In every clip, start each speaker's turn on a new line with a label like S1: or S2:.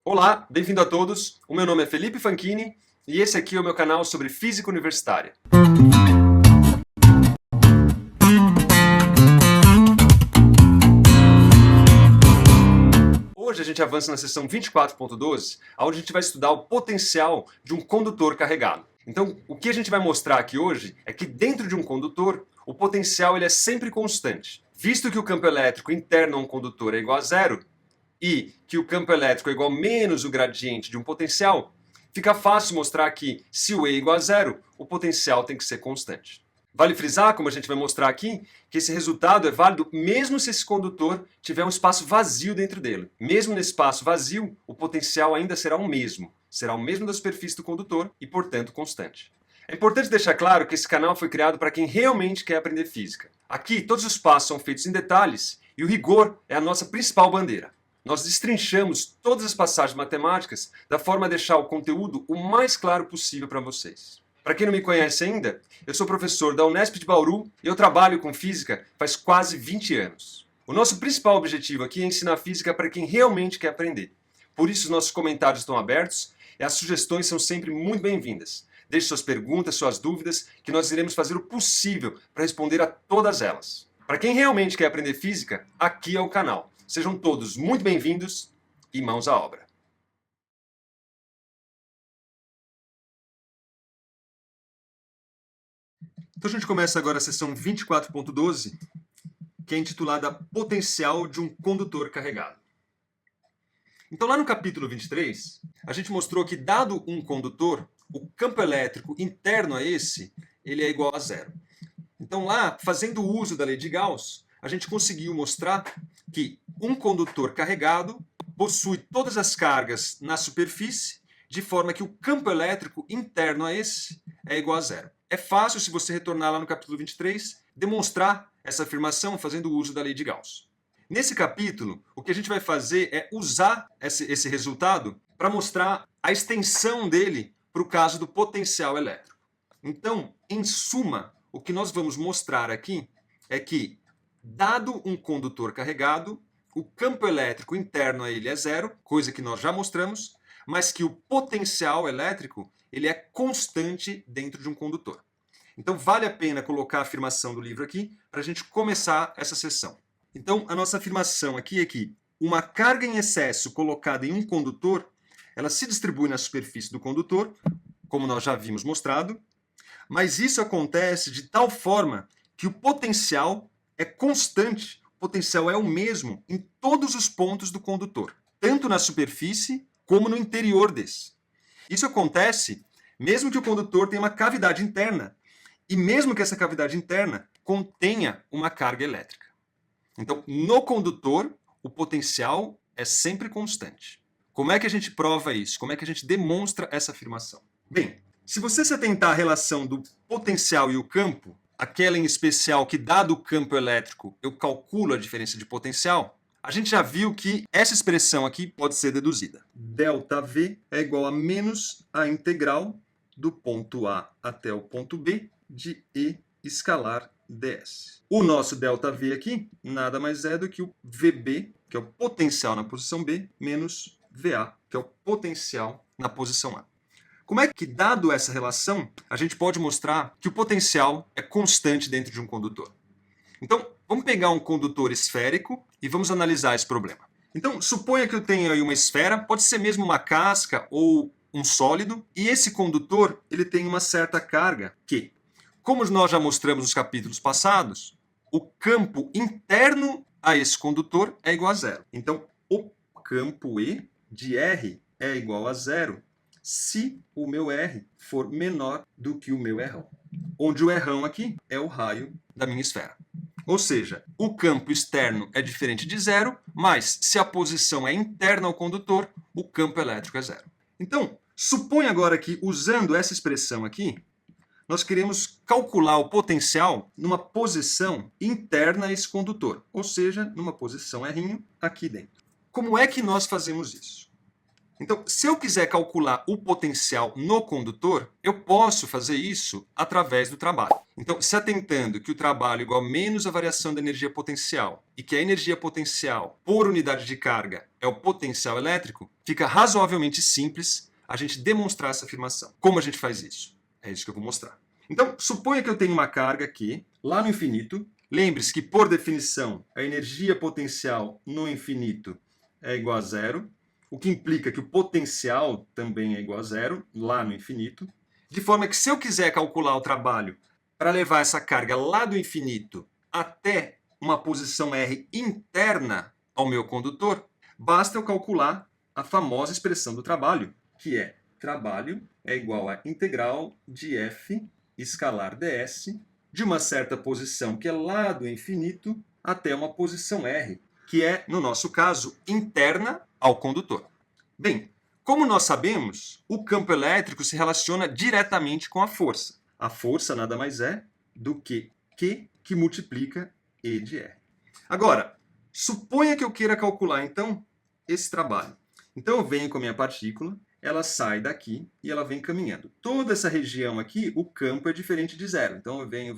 S1: Olá, bem-vindo a todos. O meu nome é Felipe Fanchini e esse aqui é o meu canal sobre física universitária. Hoje a gente avança na seção 24.12, onde a gente vai estudar o potencial de um condutor carregado. Então, o que a gente vai mostrar aqui hoje é que dentro de um condutor, o potencial ele é sempre constante. Visto que o campo elétrico interno a um condutor é igual a zero, e que o campo elétrico é igual a menos o gradiente de um potencial, fica fácil mostrar que, se o E é igual a zero, o potencial tem que ser constante. Vale frisar, como a gente vai mostrar aqui, que esse resultado é válido mesmo se esse condutor tiver um espaço vazio dentro dele. Mesmo nesse espaço vazio, o potencial ainda será o mesmo. Será o mesmo da superfície do condutor e, portanto, constante. É importante deixar claro que esse canal foi criado para quem realmente quer aprender física. Aqui, todos os passos são feitos em detalhes e o rigor é a nossa principal bandeira. Nós destrinchamos todas as passagens matemáticas da forma a deixar o conteúdo o mais claro possível para vocês. Para quem não me conhece ainda, eu sou professor da Unesp de Bauru e eu trabalho com física faz quase 20 anos. O nosso principal objetivo aqui é ensinar física para quem realmente quer aprender. Por isso os nossos comentários estão abertos e as sugestões são sempre muito bem-vindas. Deixe suas perguntas, suas dúvidas, que nós iremos fazer o possível para responder a todas elas. Para quem realmente quer aprender física, aqui é o canal. Sejam todos muito bem-vindos e mãos à obra. Então a gente começa agora a sessão 24.12, que é intitulada Potencial de um condutor carregado. Então lá no capítulo 23, a gente mostrou que dado um condutor, o campo elétrico interno a esse, ele é igual a zero. Então lá, fazendo uso da lei de Gauss, a gente conseguiu mostrar que um condutor carregado possui todas as cargas na superfície, de forma que o campo elétrico interno a esse é igual a zero. É fácil, se você retornar lá no capítulo 23, demonstrar essa afirmação fazendo uso da lei de Gauss. Nesse capítulo, o que a gente vai fazer é usar esse resultado para mostrar a extensão dele para o caso do potencial elétrico. Então, em suma, o que nós vamos mostrar aqui é que, dado um condutor carregado, o campo elétrico interno a ele é zero, coisa que nós já mostramos, mas que o potencial elétrico ele é constante dentro de um condutor. Então vale a pena colocar a afirmação do livro aqui para a gente começar essa sessão. Então a nossa afirmação aqui é que uma carga em excesso colocada em um condutor, ela se distribui na superfície do condutor, como nós já vimos mostrado, mas isso acontece de tal forma que o potencial é constante, o potencial é o mesmo em todos os pontos do condutor, tanto na superfície como no interior desse. Isso acontece mesmo que o condutor tenha uma cavidade interna, e mesmo que essa cavidade interna contenha uma carga elétrica. Então, no condutor, o potencial é sempre constante. Como é que a gente prova isso? Como é que a gente demonstra essa afirmação? Bem, se você se atentar à relação do potencial e o campo, aquela em especial que, dado o campo elétrico, eu calculo a diferença de potencial, a gente já viu que essa expressão aqui pode ser deduzida. ΔV é igual a menos a integral do ponto A até o ponto B de E escalar ds. O nosso ΔV aqui nada mais é do que o VB, que é o potencial na posição B, menos VA, que é o potencial na posição A. Como é que, dado essa relação, a gente pode mostrar que o potencial é constante dentro de um condutor? Então, vamos pegar um condutor esférico e vamos analisar esse problema. Então, suponha que eu tenha aí uma esfera, pode ser mesmo uma casca ou um sólido, e esse condutor ele tem uma certa carga que, como nós já mostramos nos capítulos passados, o campo interno a esse condutor é igual a zero. Então, o campo E de R é igual a zero se o meu R for menor do que o meu Rão. Onde o Rão aqui é o raio da minha esfera. Ou seja, o campo externo é diferente de zero, mas se a posição é interna ao condutor, o campo elétrico é zero. Então, suponha agora que, usando essa expressão aqui, nós queremos calcular o potencial numa posição interna a esse condutor, ou seja, numa posição R aqui dentro. Como é que nós fazemos isso? Então, se eu quiser calcular o potencial no condutor, eu posso fazer isso através do trabalho. Então, se atentando que o trabalho é igual a menos a variação da energia potencial e que a energia potencial por unidade de carga é o potencial elétrico, fica razoavelmente simples a gente demonstrar essa afirmação. Como a gente faz isso? É isso que eu vou mostrar. Então, suponha que eu tenho uma carga aqui, lá no infinito. Lembre-se que, por definição, a energia potencial no infinito é igual a zero, o que implica que o potencial também é igual a zero, lá no infinito. De forma que, se eu quiser calcular o trabalho para levar essa carga lá do infinito até uma posição R interna ao meu condutor, basta eu calcular a famosa expressão do trabalho, que é trabalho é igual a integral de F escalar ds de uma certa posição que é lá do infinito até uma posição R, que é, no nosso caso, interna ao condutor. Bem, como nós sabemos, o campo elétrico se relaciona diretamente com a força. A força nada mais é do que Q que multiplica E de R. Agora, suponha que eu queira calcular, então, esse trabalho. Então, eu venho com a minha partícula, ela sai daqui e ela vem caminhando. Toda essa região aqui, o campo é diferente de zero. Então, eu venho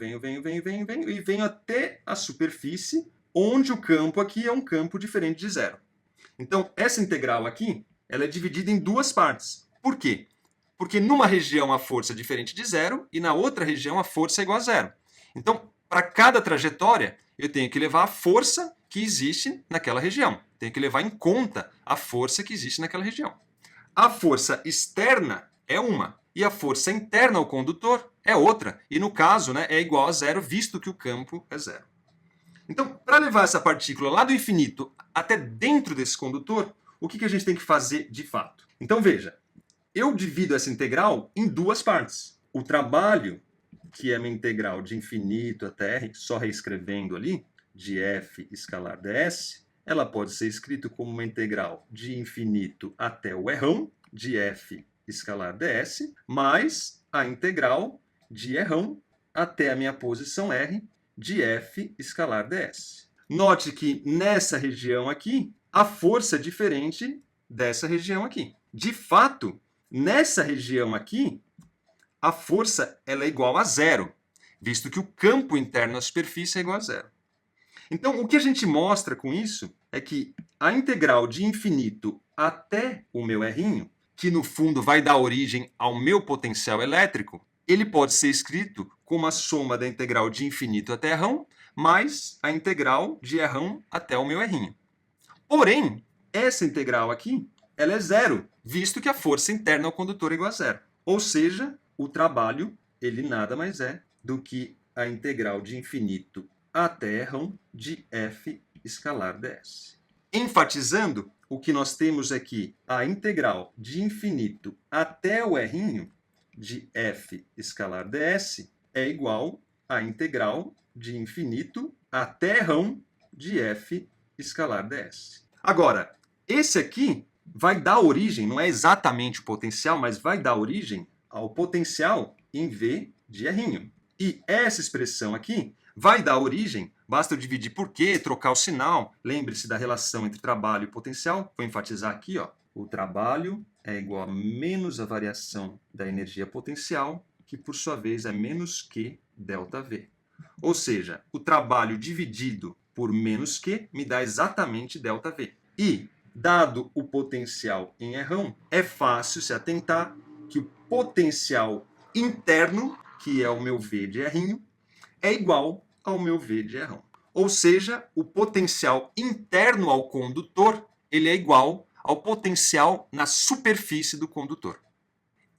S1: e venho até a superfície, onde o campo aqui é um campo diferente de zero. Então, essa integral aqui, ela é dividida em duas partes. Por quê? Porque numa região a força é diferente de zero e na outra região a força é igual a zero. Então, para cada trajetória, eu tenho que levar a força que existe naquela região. Tenho que levar em conta a força que existe naquela região. A força externa é uma e a força interna ao condutor é outra. E no caso, é igual a zero, visto que o campo é zero. Então, para levar essa partícula lá do infinito até dentro desse condutor, o que a gente tem que fazer de fato? Então, veja, eu divido essa integral em duas partes. O trabalho, que é a minha integral de infinito até R, só reescrevendo ali, de F escalar ds, ela pode ser escrita como uma integral de infinito até o Rão, de F escalar ds, mais a integral de Rão até a minha posição R, de F escalar ds. Note que nessa região aqui, a força é diferente dessa região aqui. De fato, nessa região aqui, a força ela é igual a zero, visto que o campo interno à superfície é igual a zero. Então, o que a gente mostra com isso é que a integral de infinito até o meu R, que no fundo vai dar origem ao meu potencial elétrico, ele pode ser escrito como a soma da integral de infinito até Rão, mais a integral de Rão até o meu R. Porém, essa integral aqui, ela é zero, visto que a força interna ao condutor é igual a zero. Ou seja, o trabalho, ele nada mais é do que a integral de infinito até Rão de F escalar ds. Enfatizando, o que nós temos aqui, a integral de infinito até o R de F escalar ds é igual à integral de infinito até Rão de F escalar ds. Agora, esse aqui vai dar origem, não é exatamente o potencial, mas vai dar origem ao potencial em V de R. E essa expressão aqui vai dar origem, basta eu dividir por Q, trocar o sinal. Lembre-se da relação entre trabalho e potencial. Vou enfatizar aqui, o trabalho é igual a menos a variação da energia potencial, que por sua vez é menos Q ΔV. Ou seja, o trabalho dividido por menos Q me dá exatamente ΔV. E, dado o potencial em Rão, é fácil se atentar que o potencial interno, que é o meu V de R, é igual ao meu V de Rão. Ou seja, o potencial interno ao condutor ele é igual ao potencial na superfície do condutor.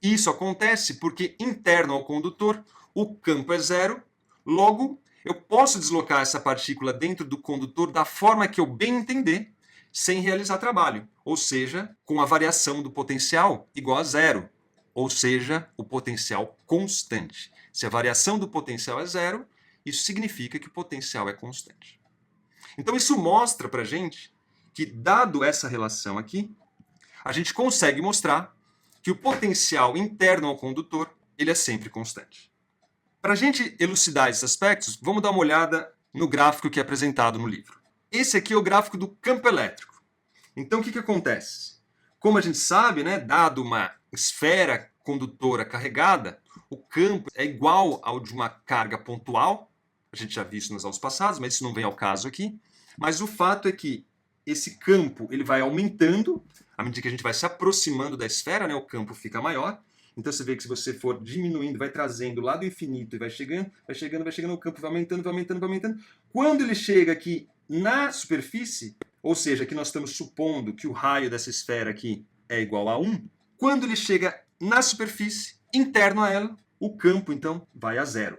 S1: Isso acontece porque interno ao condutor o campo é zero, logo eu posso deslocar essa partícula dentro do condutor da forma que eu bem entender, sem realizar trabalho, ou seja, com a variação do potencial igual a zero, ou seja, o potencial constante. Se a variação do potencial é zero, isso significa que o potencial é constante. Então isso mostra para a gente que, dado essa relação aqui, a gente consegue mostrar que o potencial interno ao condutor ele é sempre constante. Para a gente elucidar esses aspectos, vamos dar uma olhada no gráfico que é apresentado no livro. Esse aqui é o gráfico do campo elétrico. Então o que acontece? Como a gente sabe, né, dado uma esfera condutora carregada, o campo é igual ao de uma carga pontual. A gente já viu isso nas aulas passadas, mas isso não vem ao caso aqui. Mas o fato é que esse campo ele vai aumentando à medida que a gente vai se aproximando da esfera, né, o campo fica maior. Então você vê que se você for diminuindo, vai trazendo lá do infinito e vai chegando, o campo vai aumentando, vai aumentando, vai aumentando. Quando ele chega aqui na superfície, ou seja, aqui nós estamos supondo que o raio dessa esfera aqui é igual a 1, quando ele chega na superfície, interno a ela, o campo então vai a zero.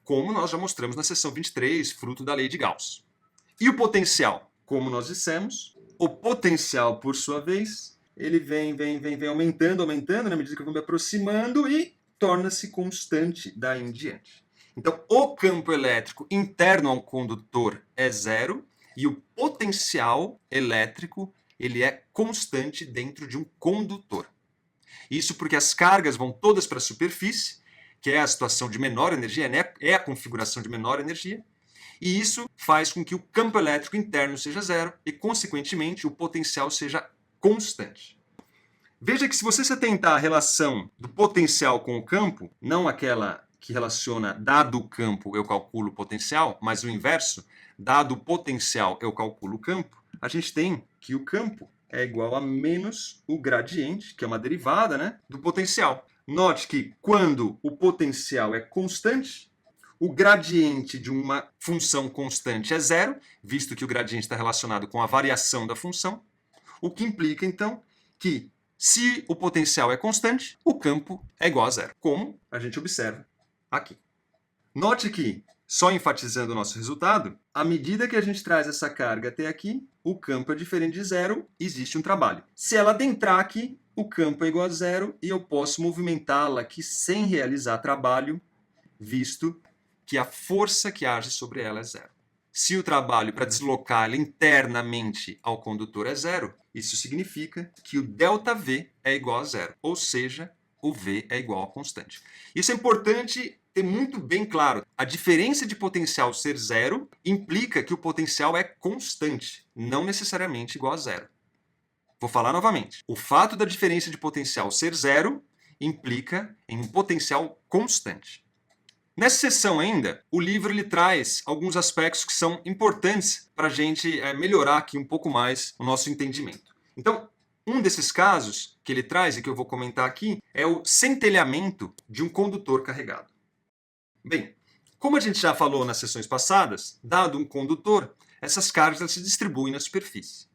S1: Como nós já mostramos na seção 23, fruto da lei de Gauss. E o potencial? Como nós dissemos, o potencial, por sua vez, ele vem aumentando, na medida que eu vou me aproximando e torna-se constante daí em diante. Então, o campo elétrico interno a um condutor é zero e o potencial elétrico ele é constante dentro de um condutor. Isso porque as cargas vão todas para a superfície, que é a situação de menor energia, né? É a configuração de menor energia, e isso faz com que o campo elétrico interno seja zero e, consequentemente, o potencial seja constante. Veja que se você se atentar à relação do potencial com o campo, não aquela que relaciona dado o campo eu calculo o potencial, mas o inverso, dado o potencial eu calculo o campo, a gente tem que o campo é igual a menos o gradiente, que é uma derivada, né, do potencial. Note que quando o potencial é constante, o gradiente de uma função constante é zero, visto que o gradiente está relacionado com a variação da função, o que implica, então, que se o potencial é constante, o campo é igual a zero, como a gente observa aqui. Note que, só enfatizando o nosso resultado, à medida que a gente traz essa carga até aqui, o campo é diferente de zero, existe um trabalho. Se ela adentrar aqui, o campo é igual a zero e eu posso movimentá-la aqui sem realizar trabalho, visto que a força que age sobre ela é zero. Se o trabalho para deslocá-la internamente ao condutor é zero, isso significa que o ΔV é igual a zero, ou seja, o V é igual a constante. Isso é importante ter muito bem claro. A diferença de potencial ser zero implica que o potencial é constante, não necessariamente igual a zero. Vou falar novamente. O fato da diferença de potencial ser zero implica em um potencial constante. Nessa seção ainda, o livro ele traz alguns aspectos que são importantes para a gente melhorar aqui um pouco mais o nosso entendimento. Então, um desses casos que ele traz e que eu vou comentar aqui é o centelhamento de um condutor carregado. Bem, como a gente já falou nas sessões passadas, dado um condutor, essas cargas elas se distribuem na superfície.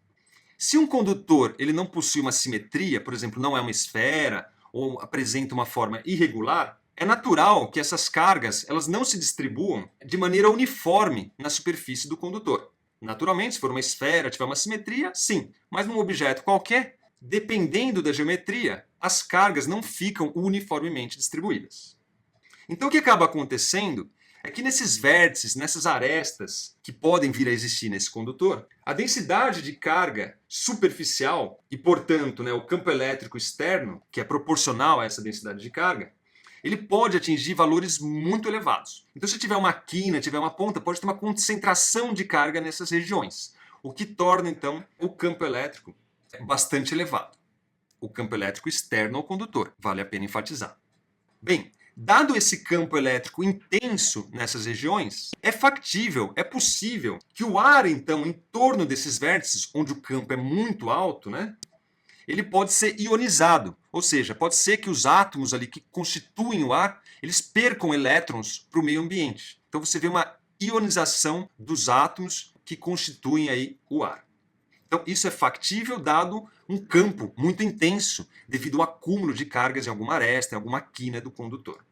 S1: Se um condutor ele não possui uma simetria, por exemplo, não é uma esfera ou apresenta uma forma irregular, é natural que essas cargas elas não se distribuam de maneira uniforme na superfície do condutor. Naturalmente, se for uma esfera, tiver uma simetria, sim. Mas num objeto qualquer, dependendo da geometria, as cargas não ficam uniformemente distribuídas. Então o que acaba acontecendo é que nesses vértices, nessas arestas que podem vir a existir nesse condutor, a densidade de carga superficial e, portanto, o campo elétrico externo, que é proporcional a essa densidade de carga, ele pode atingir valores muito elevados. Então, se tiver uma quina, tiver uma ponta, pode ter uma concentração de carga nessas regiões, o que torna, então, o campo elétrico bastante elevado. O campo elétrico externo ao condutor, vale a pena enfatizar. Bem, dado esse campo elétrico intenso nessas regiões, é factível, é possível que o ar, então, em torno desses vértices, onde o campo é muito alto, ele pode ser ionizado, ou seja, pode ser que os átomos ali que constituem o ar, eles percam elétrons para o meio ambiente. Então você vê uma ionização dos átomos que constituem aí o ar. Então isso é factível dado um campo muito intenso, devido ao acúmulo de cargas em alguma aresta, em alguma quina do condutor.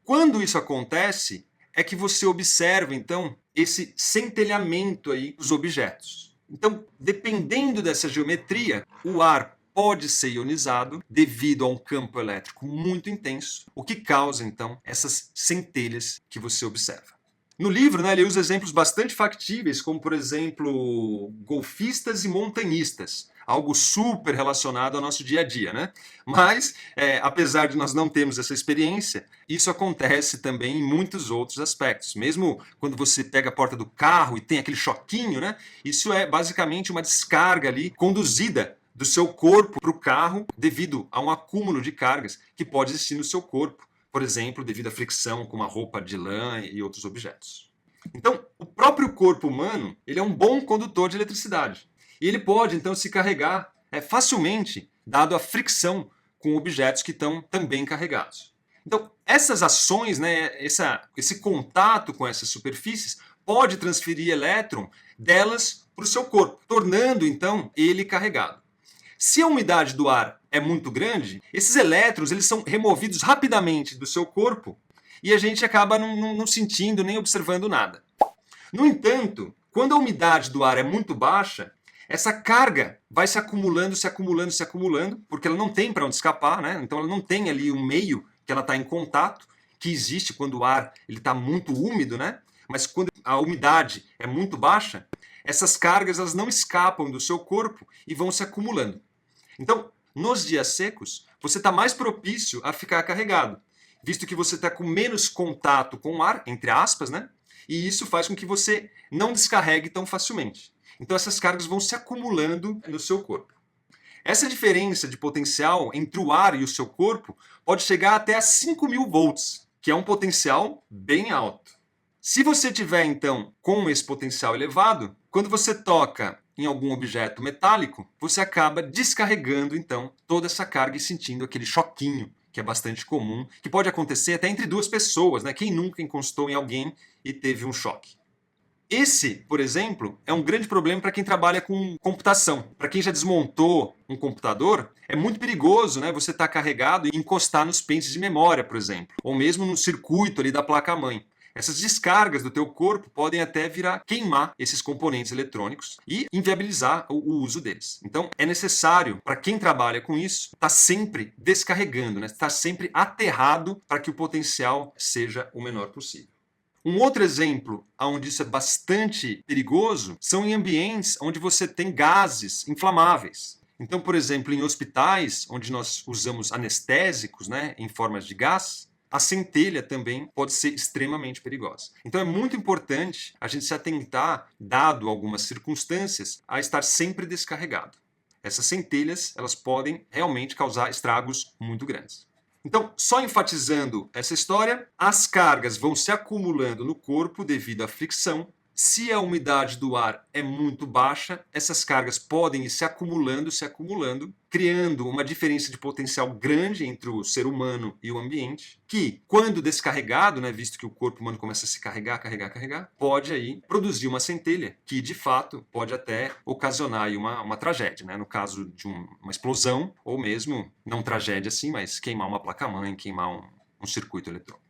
S1: Quando isso acontece, é que você observa, então, esse centelhamento aí dos objetos. Então, dependendo dessa geometria, o ar pode ser ionizado devido a um campo elétrico muito intenso, o que causa, então, essas centelhas que você observa. No livro, ele usa exemplos bastante factíveis, como, por exemplo, golfistas e montanhistas, algo super relacionado ao nosso dia a dia, Mas, apesar de nós não termos essa experiência, isso acontece também em muitos outros aspectos. Mesmo quando você pega a porta do carro e tem aquele choquinho, isso é basicamente uma descarga ali conduzida do seu corpo para o carro devido a um acúmulo de cargas que pode existir no seu corpo, por exemplo, devido à fricção com uma roupa de lã e outros objetos. Então, o próprio corpo humano ele é um bom condutor de eletricidade. E ele pode, então, se carregar facilmente, dado a fricção com objetos que estão também carregados. Então, essas ações, né, esse contato com essas superfícies, pode transferir elétron delas para o seu corpo, tornando, então, ele carregado. Se a umidade do ar é muito grande, esses elétrons eles são removidos rapidamente do seu corpo e a gente acaba não sentindo nem observando nada. No entanto, quando a umidade do ar é muito baixa, essa carga vai se acumulando, porque ela não tem para onde escapar, né? Então ela não tem ali um meio que ela está em contato, que existe quando o ar está muito úmido, né? Mas quando a umidade é muito baixa, essas cargas elas não escapam do seu corpo e vão se acumulando. Então, nos dias secos, você está mais propício a ficar carregado, visto que você está com menos contato com o ar, entre aspas, né? E isso faz com que você não descarregue tão facilmente. Então essas cargas vão se acumulando no seu corpo. Essa diferença de potencial entre o ar e o seu corpo pode chegar até a 5.000 volts, que é um potencial bem alto. Se você tiver, então, com esse potencial elevado, quando você toca em algum objeto metálico, você acaba descarregando, então, toda essa carga e sentindo aquele choquinho, que é bastante comum, que pode acontecer até entre duas pessoas, né? Quem nunca encostou em alguém e teve um choque? Esse, por exemplo, é um grande problema para quem trabalha com computação. Para quem já desmontou um computador, é muito perigoso, né, você estar carregado e encostar nos pentes de memória, por exemplo, ou mesmo no circuito ali da placa-mãe. Essas descargas do teu corpo podem até queimar esses componentes eletrônicos e inviabilizar o uso deles. Então, é necessário, para quem trabalha com isso, estar sempre descarregando, né, estar sempre aterrado para que o potencial seja o menor possível. Um outro exemplo onde isso é bastante perigoso são em ambientes onde você tem gases inflamáveis. Então, por exemplo, em hospitais onde nós usamos anestésicos, né, em formas de gás, a centelha também pode ser extremamente perigosa. Então é muito importante a gente se atentar, dado algumas circunstâncias, a estar sempre descarregado. Essas centelhas elas podem realmente causar estragos muito grandes. Então, só enfatizando essa história, as cargas vão se acumulando no corpo devido à fricção. Se a umidade do ar é muito baixa, essas cargas podem ir se acumulando, criando uma diferença de potencial grande entre o ser humano e o ambiente, que, quando descarregado, né, visto que o corpo humano começa a se carregar, pode aí produzir uma centelha, que de fato pode até ocasionar aí uma tragédia, né, no caso de uma explosão, ou mesmo, não tragédia assim, mas queimar uma placa-mãe, queimar um circuito eletrônico.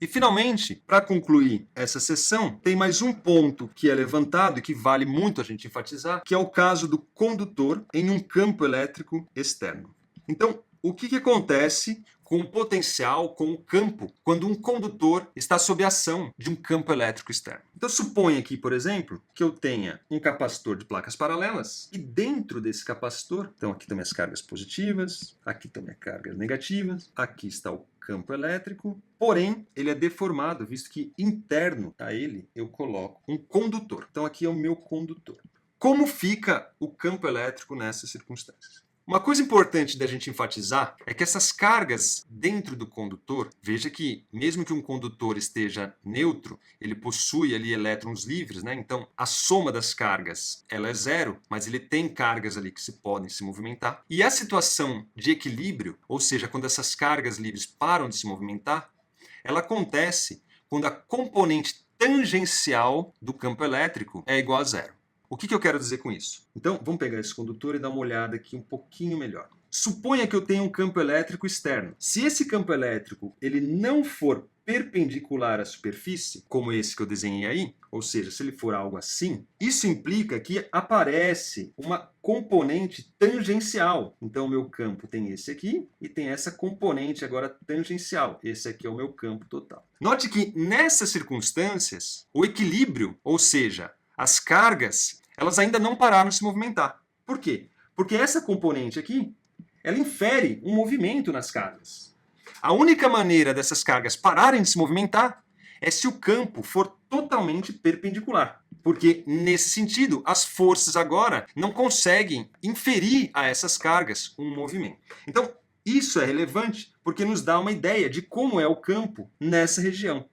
S1: E, finalmente, para concluir essa sessão, tem mais um ponto que é levantado e que vale muito a gente enfatizar, que é o caso do condutor em um campo elétrico externo. Então, o que acontece com o potencial, com o campo, quando um condutor está sob a ação de um campo elétrico externo? Então, suponha aqui, por exemplo, que eu tenha um capacitor de placas paralelas e dentro desse capacitor, então aqui estão minhas cargas positivas, aqui estão minhas cargas negativas, aqui está o campo elétrico, porém ele é deformado, visto que interno a ele eu coloco um condutor. Então aqui é o meu condutor. Como fica o campo elétrico nessas circunstâncias? Uma coisa importante da gente enfatizar é que essas cargas dentro do condutor, veja que mesmo que um condutor esteja neutro, ele possui ali elétrons livres, né? Então a soma das cargas ela é zero, mas ele tem cargas ali que podem se movimentar. E a situação de equilíbrio, ou seja, quando essas cargas livres param de se movimentar, ela acontece quando a componente tangencial do campo elétrico é igual a zero. O que eu quero dizer com isso? Então, vamos pegar esse condutor e dar uma olhada aqui um pouquinho melhor. Suponha que eu tenha um campo elétrico externo. Se esse campo elétrico ele não for perpendicular à superfície, como esse que eu desenhei aí, ou seja, se ele for algo assim, isso implica que aparece uma componente tangencial. Então, o meu campo tem esse aqui e tem essa componente agora tangencial. Esse aqui é o meu campo total. Note que nessas circunstâncias, o equilíbrio, ou seja, as cargas, elas ainda não pararam de se movimentar. Por quê? Porque essa componente aqui, ela infere um movimento nas cargas. A única maneira dessas cargas pararem de se movimentar é se o campo for totalmente perpendicular. Porque, nesse sentido, as forças agora não conseguem inferir a essas cargas um movimento. Então, isso é relevante porque nos dá uma ideia de como é o campo nessa região.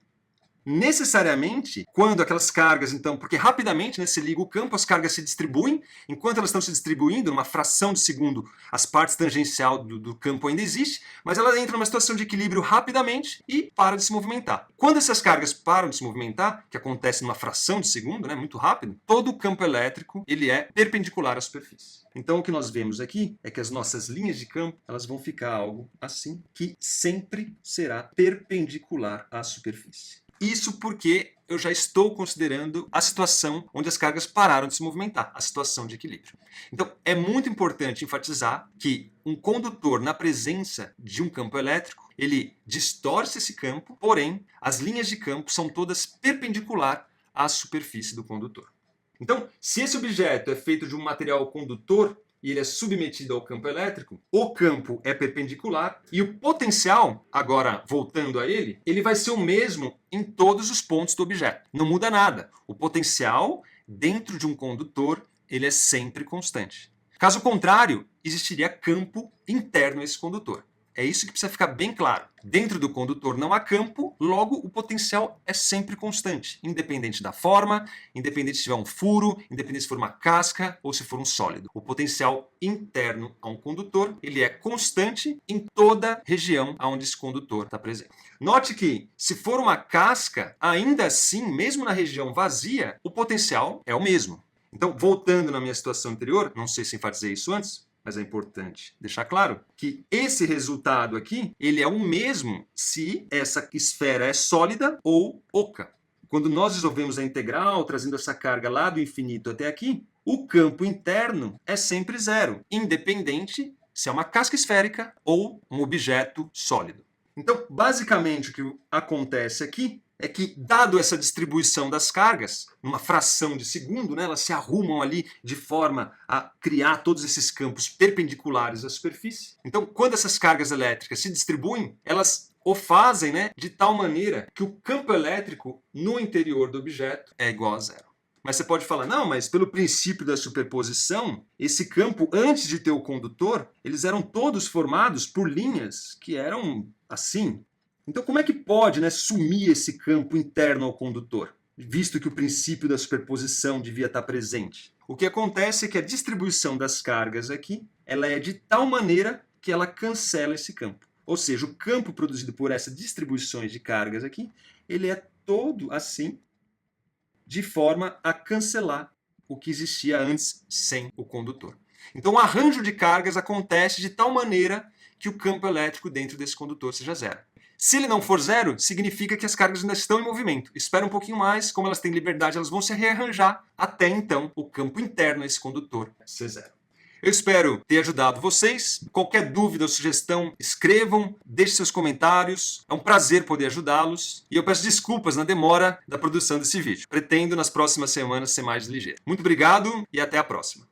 S1: Necessariamente, quando aquelas cargas, então, porque rapidamente, né, se liga o campo, as cargas se distribuem, enquanto elas estão se distribuindo, numa fração de segundo, as partes tangencial do campo ainda existe, mas ela entra numa situação de equilíbrio rapidamente e para de se movimentar. Quando essas cargas param de se movimentar, que acontece numa fração de segundo, né, muito rápido, todo o campo elétrico ele é perpendicular à superfície. Então, o que nós vemos aqui é que as nossas linhas de campo elas vão ficar algo assim, que sempre será perpendicular à superfície. Isso porque eu já estou considerando a situação onde as cargas pararam de se movimentar, a situação de equilíbrio. Então, é muito importante enfatizar que um condutor, na presença de um campo elétrico, ele distorce esse campo, porém, as linhas de campo são todas perpendicular à superfície do condutor. Então, se esse objeto é feito de um material condutor, e ele é submetido ao campo elétrico, o campo é perpendicular e o potencial, agora voltando a ele vai ser o mesmo em todos os pontos do objeto. Não muda nada. O potencial dentro de um condutor ele é sempre constante. Caso contrário, existiria campo interno a esse condutor. É isso que precisa ficar bem claro. Dentro do condutor não há campo, logo o potencial é sempre constante, independente da forma, independente se tiver um furo, independente se for uma casca ou se for um sólido. O potencial interno a um condutor ele é constante em toda região onde esse condutor está presente. Note que, se for uma casca, ainda assim, mesmo na região vazia, o potencial é o mesmo. Então, voltando na minha situação anterior, não sei se enfatizei isso antes, mas é importante deixar claro que esse resultado aqui, ele é o mesmo se essa esfera é sólida ou oca. Quando nós resolvemos a integral, trazendo essa carga lá do infinito até aqui, o campo interno é sempre zero, independente se é uma casca esférica ou um objeto sólido. Então, basicamente, o que acontece aqui é que, dado essa distribuição das cargas, numa fração de segundo, né, elas se arrumam ali de forma a criar todos esses campos perpendiculares à superfície. Então, quando essas cargas elétricas se distribuem, elas o fazem, né, de tal maneira que o campo elétrico no interior do objeto é igual a zero. Mas você pode falar, não, mas pelo princípio da superposição, esse campo, antes de ter o condutor, eles eram todos formados por linhas que eram assim. Então, como é que pode, né, sumir esse campo interno ao condutor, visto que o princípio da superposição devia estar presente? O que acontece é que a distribuição das cargas aqui ela é de tal maneira que ela cancela esse campo. Ou seja, o campo produzido por essas distribuições de cargas aqui, ele é todo assim, de forma a cancelar o que existia antes sem o condutor. Então, o arranjo de cargas acontece de tal maneira que o campo elétrico dentro desse condutor seja zero. Se ele não for zero, significa que as cargas ainda estão em movimento. Espera um pouquinho mais, como elas têm liberdade, elas vão se rearranjar até então o campo interno a esse condutor ser zero. Eu espero ter ajudado vocês. Qualquer dúvida ou sugestão, escrevam, deixem seus comentários. É um prazer poder ajudá-los. E eu peço desculpas na demora da produção desse vídeo. Pretendo nas próximas semanas ser mais ligeiro. Muito obrigado e até a próxima.